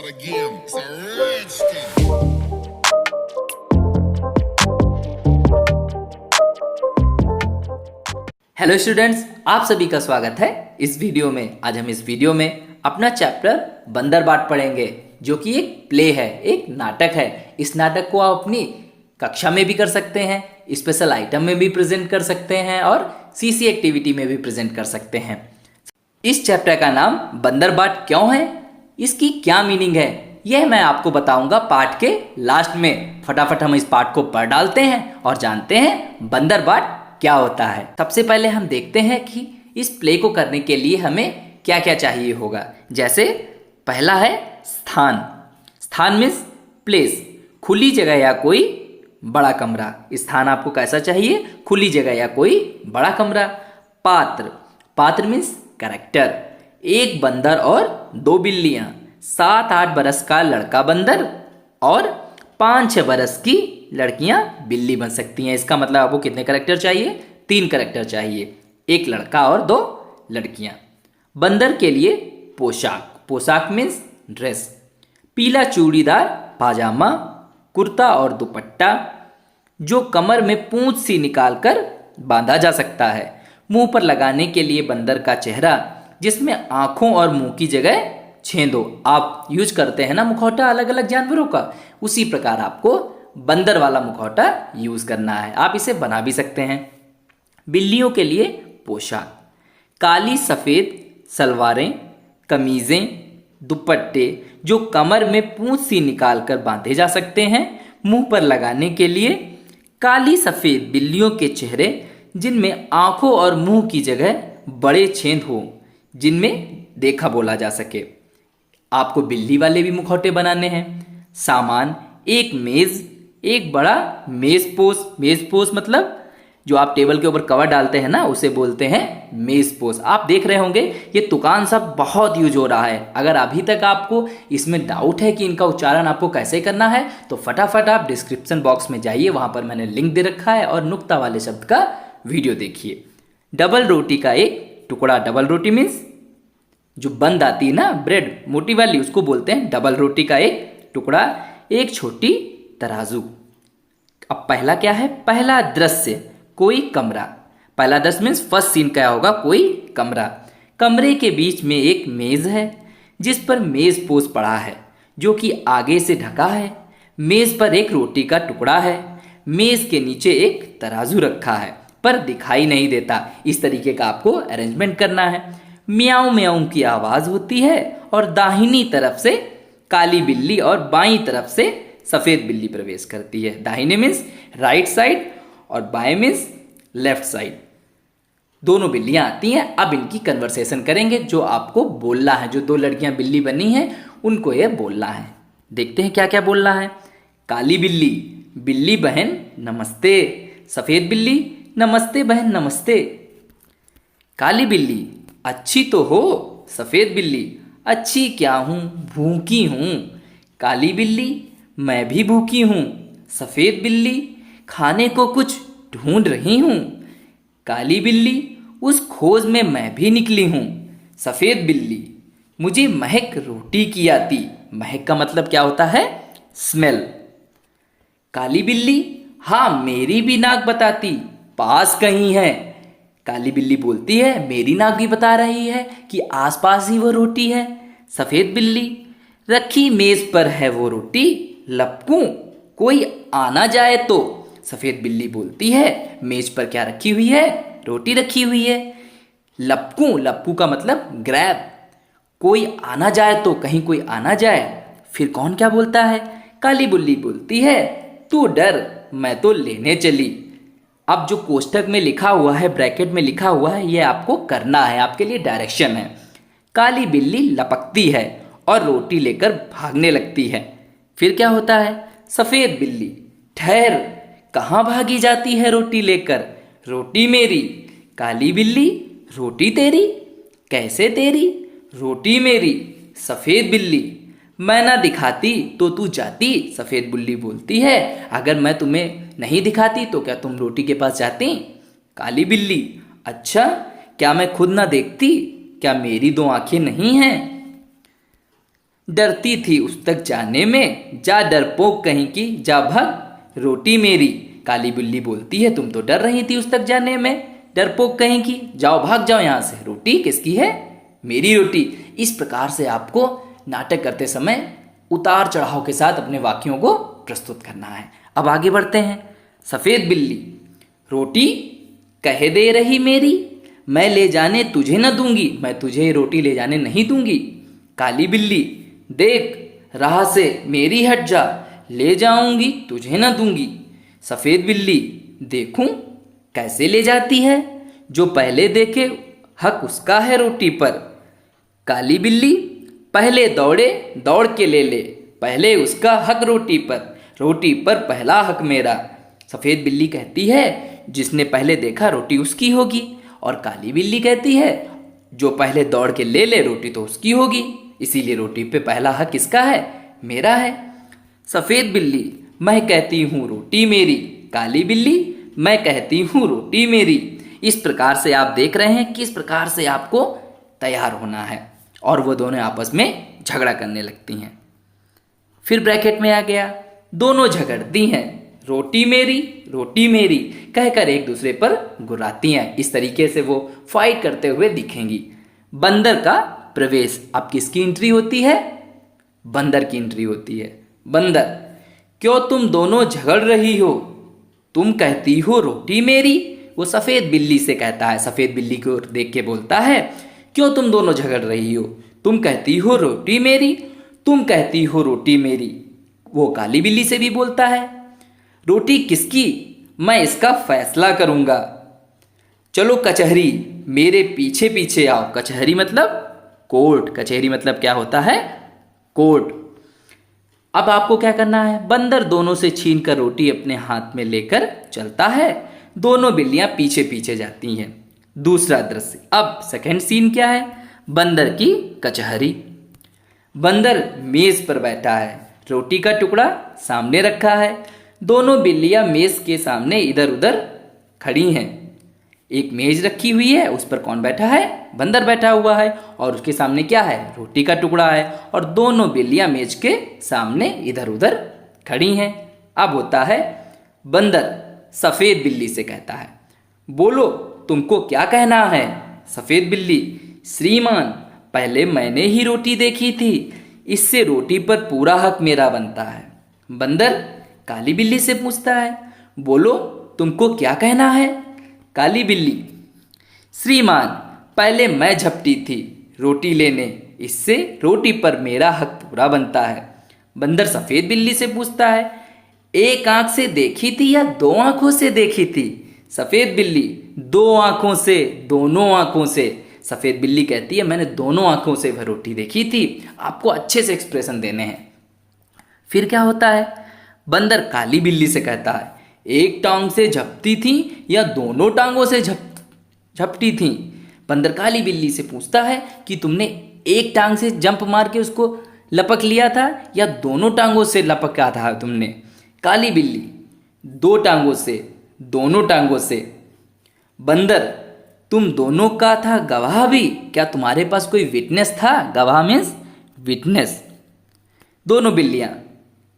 again. It's a rich thing. Hello students, आप सभी का स्वागत है इस वीडियो में। आज हम इस वीडियो में अपना चैप्टर बंदरबाट पढ़ेंगे, जो कि एक प्ले है, एक नाटक है। इस नाटक को आप अपनी कक्षा में भी कर सकते हैं, स्पेशल आइटम में भी प्रेजेंट कर सकते हैं और सीसी एक्टिविटी में भी प्रेजेंट कर सकते हैं। इस चैप्टर का नाम बंदरबाट क्यों है, इसकी क्या मीनिंग है, यह मैं आपको बताऊंगा पाठ के लास्ट में। फटाफट हम इस पाठ को पढ़ डालते हैं और जानते हैं बंदरबाट क्या होता है। सबसे पहले हम देखते हैं कि इस प्ले को करने के लिए हमें क्या क्या चाहिए होगा। जैसे पहला है स्थान। स्थान मीन्स प्लेस, खुली जगह या कोई बड़ा कमरा। स्थान आपको कैसा चाहिए? खुली जगह या कोई बड़ा कमरा। पात्र, पात्र मीन्स कैरेक्टर। एक बंदर और दो बिल्लियां। 7-8 बरस का लड़का बंदर और 5-6 बरस की लड़कियां बिल्ली बन सकती हैं। इसका मतलब आपको कितने कैरेक्टर चाहिए? 3 कैरेक्टर चाहिए, एक लड़का और 2 लड़कियां। बंदर के लिए पोशाक, पोशाक मीन्स ड्रेस। पीला चूड़ीदार पाजामा, कुर्ता और दुपट्टा, जो कमर में पूंछ सी निकालकर बांधा जा सकता है। मुंह पर लगाने के लिए बंदर का चेहरा, जिसमें आंखों और मुंह की जगह छेदो। आप यूज करते हैं ना मुखौटा अलग अलग जानवरों का, उसी प्रकार आपको बंदर वाला मुखौटा यूज करना है। आप इसे बना भी सकते हैं। बिल्लियों के लिए पोशाक, काली सफेद सलवारें, कमीजें, दुपट्टे, जो कमर में पूंछ सी निकालकर बांधे जा सकते हैं। मुंह पर लगाने के लिए काली सफेद बिल्लियों के चेहरे, जिनमें आंखों और मुंह की जगह बड़े छेद हो, जिनमें देखा बोला जा सके। आपको बिल्ली वाले भी मुखौटे बनाने हैं। सामान, एक मेज, एक बड़ा मेज पोस मतलब जो आप टेबल के ऊपर कवर डालते हैं ना, उसे बोलते हैं मेज पोस। आप देख रहे होंगे ये तुकान सब बहुत यूज हो रहा है। अगर अभी तक आपको इसमें डाउट है कि इनका उच्चारण आपको कैसे करना है, तो फटाफट आप डिस्क्रिप्शन बॉक्स में जाइए, वहां पर मैंने लिंक दे रखा है, और नुक्ता वाले शब्द का वीडियो देखिए। डबल रोटी का एक टुकड़ा, डबल रोटी मीन्स जो बंद आती है ना ब्रेड मोटी वाली, उसको बोलते हैं डबल रोटी का एक टुकड़ा। एक छोटी तराजू। अब पहला क्या है? पहला दृश्य, कोई कमरा। पहला दृश्य मीन्स फर्स्ट सीन क्या होगा? कोई कमरा। कमरे के बीच में एक मेज है, जिस पर मेज पोस पड़ा है, जो कि आगे से ढका है। मेज पर एक रोटी का टुकड़ा है। मेज के नीचे एक तराजू रखा है, पर दिखाई नहीं देता। इस तरीके का आपको अरेंजमेंट करना है। म्याऊं म्याऊं की आवाज होती है, और दाहिनी तरफ से काली बिल्ली और बाईं तरफ से सफेद बिल्ली प्रवेश करती है। दाहिने मीन्स राइट साइड और बाएं मीन्स लेफ्ट साइड। दोनों बिल्लियां आती हैं। अब इनकी कन्वर्सेशन करेंगे, जो आपको बोलना है। जो 2 लड़कियां बिल्ली बनी हैं, उनको ये बोलना है। देखते हैं क्या क्या बोलना है। काली बिल्ली, बिल्ली बहन नमस्ते। सफेद बिल्ली, नमस्ते बहन नमस्ते। काली बिल्ली, अच्छी तो हो। सफेद बिल्ली, अच्छी क्या हूं, भूखी हूं। काली बिल्ली, मैं भी भूखी हूं। सफेद बिल्ली, खाने को कुछ ढूंढ रही हूं। काली बिल्ली, उस खोज में मैं भी निकली हूं। सफेद बिल्ली, मुझे महक रोटी की आती। महक का मतलब क्या होता है? स्मेल। काली बिल्ली, हाँ मेरी भी नाक बताती, पास कहीं है। काली बिल्ली बोलती है, मेरी नाक भी बता रही है कि आसपास ही वो रोटी है। सफेद बिल्ली, रखी मेज पर है वो रोटी, लपकूं कोई आना जाए तो। सफेद बिल्ली बोलती है, मेज पर क्या रखी हुई है? रोटी रखी हुई है। लपकूं, लपकू का मतलब ग्रैब, कोई आना जाए तो, कहीं कोई आना जाए। फिर कौन क्या बोलता है? काली बिल्ली बोलती है, तू डर, मैं तो लेने चली। अब जो कोष्ठक में लिखा हुआ है, ब्रैकेट में लिखा हुआ है, ये आपको करना है, आपके लिए डायरेक्शन है। काली बिल्ली लपकती है और रोटी लेकर भागने लगती है। फिर क्या होता है? सफेद बिल्ली, ठहर, कहाँ भागी जाती है रोटी लेकर? रोटी मेरी। काली बिल्ली, रोटी तेरी? कैसे तेरी? रोटी मेरी। सफेद बिल्ली, मैं ना दिखाती तो तू जाती। सफेद बिल्ली बोलती है, अगर मैं तुम्हें नहीं दिखाती तो क्या तुम रोटी के पास जाती? काली बिल्ली, अच्छा, क्या मैं खुद ना देखती? क्या मेरी 2 आंखें नहीं हैं? डरती थी उस तक जाने में, जा डरपोक कहीं की, जा भाग रोटी मेरी। काली बिल्ली बोलती है तुम तो डर रही थी उस तक जाने में, डरपोक कहीं की, जाओ भाग जाओ यहाँ से, रोटी किसकी है, मेरी रोटी। इस प्रकार से आपको नाटक करते समय उतार चढ़ाव के साथ अपने वाक्यों को प्रस्तुत करना है। अब आगे बढ़ते हैं। सफेद बिल्ली, रोटी कह दे रही मेरी, मैं ले जाने तुझे न दूंगी, मैं तुझे रोटी ले जाने नहीं दूंगी। काली बिल्ली, देख राह से मेरी हट जा, ले जाऊंगी तुझे न दूंगी। सफेद बिल्ली, देखूं कैसे ले जाती है, जो पहले देखे हक उसका है रोटी पर। काली बिल्ली, पहले दौड़े दौड़ के ले ले, पहले उसका हक रोटी पर पहला हक मेरा। सफेद बिल्ली कहती है जिसने पहले देखा रोटी उसकी होगी, और काली बिल्ली कहती है जो पहले दौड़ के ले ले रोटी तो उसकी होगी, इसीलिए रोटी पे पहला हक किसका है, मेरा है। सफेद बिल्ली, मैं कहती हूँ रोटी मेरी, काली बिल्ली, मैं कहती हूँ रोटी मेरी। इस प्रकार से आप देख रहे हैं किस प्रकार से आपको तैयार होना है, और वो दोनों आपस में झगड़ा करने लगती हैं। फिर ब्रैकेट में आ गया, दोनों झगड़ती हैं, रोटी मेरी कहकर एक दूसरे पर गुर्राती हैं। इस तरीके से वो फाइट करते हुए दिखेंगी। बंदर का प्रवेश, अब किसकी एंट्री होती है, बंदर की एंट्री होती है। बंदर, क्यों तुम दोनों झगड़ रही हो, तुम कहती हो रोटी मेरी। वो सफेद बिल्ली से कहता है, सफेद बिल्ली को देख के बोलता है क्यों तुम दोनों झगड़ रही हो, तुम कहती हो रोटी मेरी, तुम कहती हो रोटी मेरी। वो काली बिल्ली से भी बोलता है, रोटी किसकी, मैं इसका फैसला करूंगा, चलो कचहरी मेरे पीछे पीछे आओ। कचहरी मतलब कोर्ट, कचहरी मतलब क्या होता है, कोर्ट। अब आपको क्या करना है, बंदर दोनों से छीन कर रोटी अपने हाथ में लेकर चलता है, दोनों बिल्लियां पीछे पीछे जाती हैं। दूसरा दृश्य, अब सेकंड सीन क्या है, बंदर की कचहरी। बंदर मेज पर बैठा है, रोटी का टुकड़ा सामने रखा है, दोनों बिल्लियां मेज के सामने इधर उधर खड़ी हैं। एक मेज रखी हुई है, उस पर कौन बैठा है, बंदर बैठा हुआ है, और उसके सामने क्या है, रोटी का टुकड़ा है, और दोनों बिल्लियां मेज के सामने इधर उधर खड़ी हैं। अब होता है, बंदर सफेद बिल्ली से कहता है, बोलो तुमको क्या कहना है। सफेद बिल्ली, श्रीमान पहले मैंने ही रोटी देखी थी, इससे रोटी पर पूरा हक मेरा बनता है। बंदर काली बिल्ली से पूछता है, बोलो तुमको क्या कहना है। काली बिल्ली, श्रीमान पहले मैं झपटी थी रोटी लेने, इससे रोटी पर मेरा हक पूरा बनता है। बंदर सफेद बिल्ली से पूछता है, एक आंख से देखी थी या दो आंखों से देखी थी। सफेद बिल्ली, दो आंखों से, दोनों आंखों से। सफेद बिल्ली कहती है मैंने दोनों आंखों से वह रोटी देखी थी। आपको अच्छे से एक्सप्रेशन देने हैं। फिर क्या होता है, बंदर काली बिल्ली से कहता है, एक टांग से झपटी थी या दोनों टांगों से झपटी थी। बंदर काली बिल्ली से पूछता है कि तुमने एक टांग से जंप मार के उसको लपक लिया था या दोनों टांगों से लपका था तुमने। काली बिल्ली, दो टांगों से, दोनों टांगों से। बंदर, तुम दोनों का था गवाह भी, क्या तुम्हारे पास कोई विटनेस था। गवाह मीन्स विटनेस। दोनों बिल्लियां,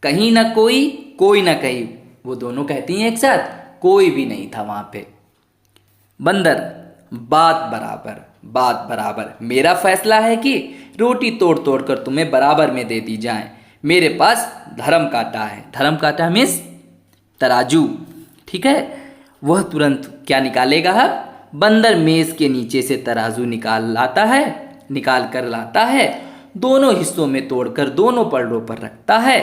कहीं ना कोई, कोई ना कहीं। वो दोनों कहती हैं एक साथ, कोई भी नहीं था वहां पे। बंदर, बात बराबर, बात बराबर। मेरा फैसला है कि रोटी तोड़ तोड़ कर तुम्हें बराबर में दे दी जाए। मेरे पास धर्म कांटा है। धर्म कांटा मीन्स तराजू, ठीक है। वह तुरंत क्या निकालेगा, बंदर मेज के नीचे से तराजू निकाल कर लाता है, दोनों हिस्सों में तोड़कर दोनों पलड़ों पर रखता है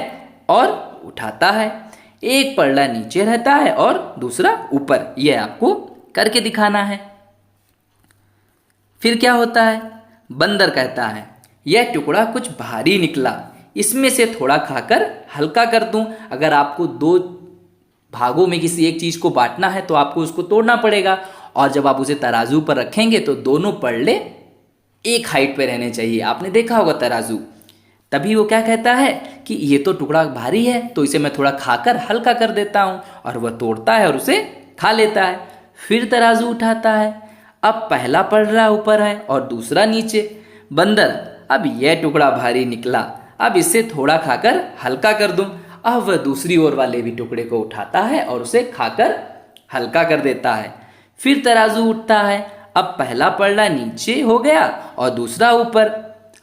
और उठाता है। एक पलड़ा नीचे रहता है और दूसरा ऊपर। यह आपको करके दिखाना है। फिर क्या होता है, बंदर कहता है यह टुकड़ा कुछ भारी निकला, इसमें से थोड़ा खाकर हल्का कर दूं। अगर आपको दो भागों में किसी एक चीज को बांटना है तो आपको उसको तोड़ना पड़ेगा, और जब आप उसे तराजू पर रखेंगे तो दोनों पलड़े एक हाइट पे रहने चाहिए। आपने देखा होगा तराजू। तभी वो क्या कहता है कि ये तो टुकड़ा भारी है तो इसे मैं थोड़ा खाकर हल्का कर देता हूं, और वह तोड़ता है और उसे खा लेता है। फिर तराजू उठाता है, अब पहला पलड़ा ऊपर है और दूसरा नीचे। बंदर, अब यह टुकड़ा भारी निकला, अब इससे थोड़ा खाकर हल्का कर दूं। अब वह दूसरी ओर वाले भी टुकड़े को उठाता है और उसे खाकर हल्का कर देता है। फिर तराजू उठता है। अब पहला पलड़ा नीचे हो गया और दूसरा ऊपर।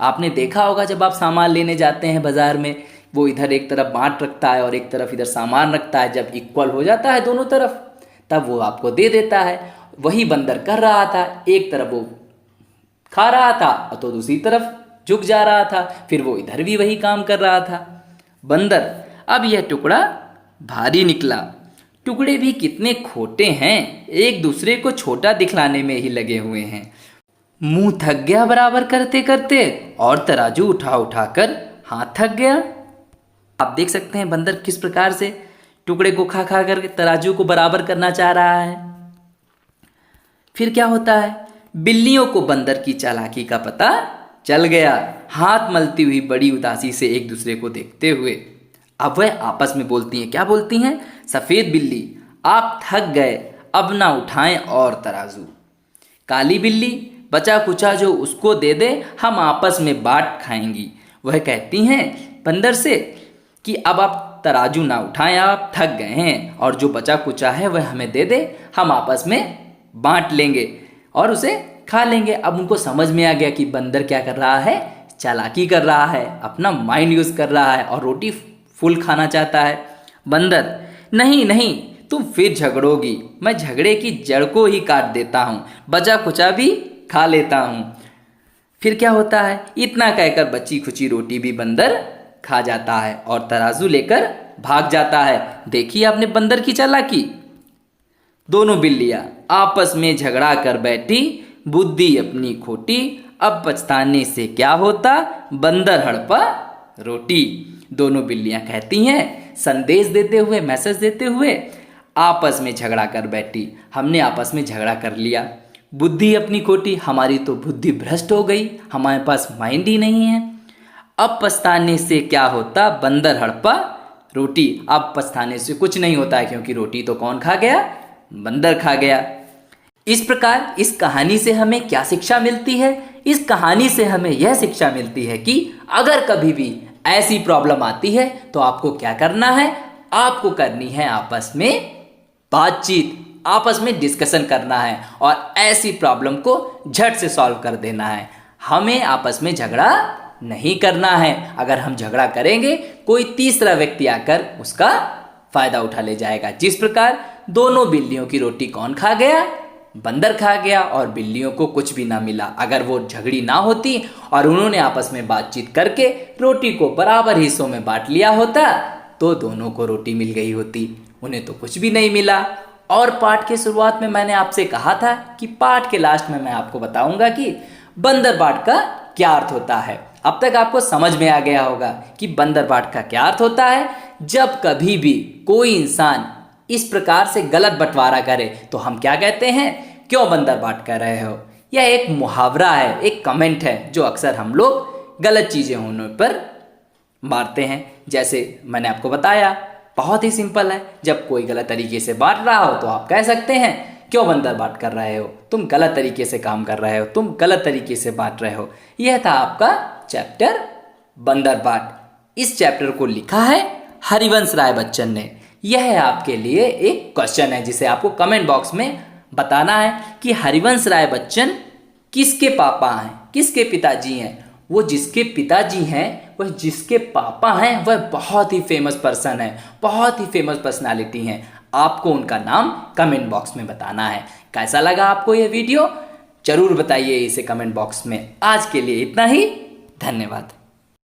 आपने देखा होगा जब आप सामान लेने जाते हैं बाजार में, वो इधर एक तरफ बांट रखता है और एक तरफ इधर सामान रखता है। जब इक्वल हो जाता है दोनों तरफ, तब वो आपको दे देता है। वही बंदर कर रहा था, एक तरफ वो खा रहा था तो दूसरी तरफ झुक जा रहा था, फिर वो इधर भी वही काम कर रहा था। बंदर, अब यह टुकड़ा भारी निकला। टुकड़े भी कितने खोटे हैं, एक दूसरे को छोटा दिखलाने में ही लगे हुए हैं। मुंह थक गया बराबर करते करते और तराजू उठा उठा कर हाथ थक गया। आप देख सकते हैं बंदर किस प्रकार से टुकड़े को खा खा कर तराजू को बराबर करना चाह रहा है। फिर क्या होता है, बिल्लियों को बंदर की चालाकी का पता चल गया। हाथ मलती हुई बड़ी उदासी से एक दूसरे को देखते हुए अब वह आपस में बोलती हैं। क्या बोलती हैं? सफेद बिल्ली, आप थक गए, अब ना उठाएं और तराजू। काली बिल्ली, बचा कुचा जो उसको दे दे, हम आपस में बांट खाएंगी। वह कहती हैं बंदर से कि अब आप तराजू ना उठाएं, आप थक गए हैं, और जो बचा कुचा है वह हमें दे दे, हम आपस में बांट लेंगे और उसे खा लेंगे। अब उनको समझ में आ गया कि बंदर क्या कर रहा है, चालाकी कर रहा है, अपना माइंड यूज कर रहा है और रोटी फुल खाना चाहता है। बंदर, नहीं नहीं, तुम फिर झगड़ोगी, मैं झगड़े की जड़ को ही काट देता हूँ, बचा कुचा भी खा लेता हूँ। फिर क्या होता है, इतना कहकर बची खुची रोटी भी बंदर खा जाता है और तराजू लेकर भाग जाता है। देखिए आपने बंदर की चालाकी। दोनों बिल्लियां आपस में झगड़ा कर बैठी, बुद्धि अपनी खोटी, अब पछताने से क्या होता, बंदर हड़पा रोटी। दोनों बिल्लियां कहती हैं, संदेश देते हुए, मैसेज देते हुए, आपस में झगड़ा कर बैठी, हमने आपस में झगड़ा कर लिया, बुद्धि अपनी खोटी, हमारी तो बुद्धि भ्रष्ट हो गई, हमारे पास माइंड ही नहीं है। अब पछताने से क्या होता, बंदर हड़पा रोटी। अब पछताने से कुछ नहीं होता है, क्योंकि रोटी तो कौन खा गया, बंदर खा गया। इस प्रकार इस कहानी से हमें क्या शिक्षा मिलती है? इस कहानी से हमें यह शिक्षा मिलती है कि अगर कभी भी ऐसी प्रॉब्लम आती है तो आपको क्या करना है, आपको करनी है आपस में बातचीत, आपस में डिस्कशन करना है और ऐसी प्रॉब्लम को झट से सॉल्व कर देना है। हमें आपस में झगड़ा नहीं करना है। अगर हम झगड़ा करेंगे, कोई तीसरा व्यक्ति आकर उसका फायदा उठा ले जाएगा। जिस प्रकार दोनों बिल्लियों की रोटी कौन खा गया, बंदर खा गया, और बिल्लियों को कुछ भी ना मिला। अगर वो झगड़ी ना होती और उन्होंने आपस में बातचीत करके रोटी को बराबर हिस्सों में बांट लिया होता तो दोनों को रोटी मिल गई होती, उन्हें तो कुछ भी नहीं मिला। और पाठ के शुरुआत में मैंने आपसे कहा था कि पाठ के लास्ट में मैं आपको बताऊंगा कि बंदर बाट का क्या अर्थ होता है। अब तक आपको समझ में आ गया होगा कि बंदर बाट का क्या अर्थ होता है। जब कभी भी कोई इंसान इस प्रकार से गलत बंटवारा करे तो हम क्या कहते हैं, क्यों बंदर बाट कर रहे हो। यह एक मुहावरा है, एक कमेंट है जो अक्सर हम लोग गलत चीजें होने पर मारते हैं। जैसे मैंने आपको बताया, बहुत ही सिंपल है, जब कोई गलत तरीके से बांट रहा हो तो आप कह सकते हैं, क्यों बंदर बाट कर रहे हो, तुम गलत तरीके से काम कर रहे हो, तुम गलत तरीके से बांट रहे हो। यह था आपका चैप्टर बंदर बाट। इस चैप्टर को लिखा है हरिवंश राय बच्चन ने। यह आपके लिए एक क्वेश्चन है जिसे आपको कमेंट बॉक्स में बताना है कि हरिवंश राय बच्चन किसके पापा हैं, किसके पिताजी हैं। वो जिसके पिताजी हैं, वह जिसके पापा हैं, वह बहुत ही फेमस पर्सन है, बहुत ही फेमस पर्सनालिटी हैं। आपको उनका नाम कमेंट बॉक्स में बताना है। कैसा लगा आपको ये वीडियो, जरूर बताइए इसे कमेंट बॉक्स में। आज के लिए इतना ही, धन्यवाद।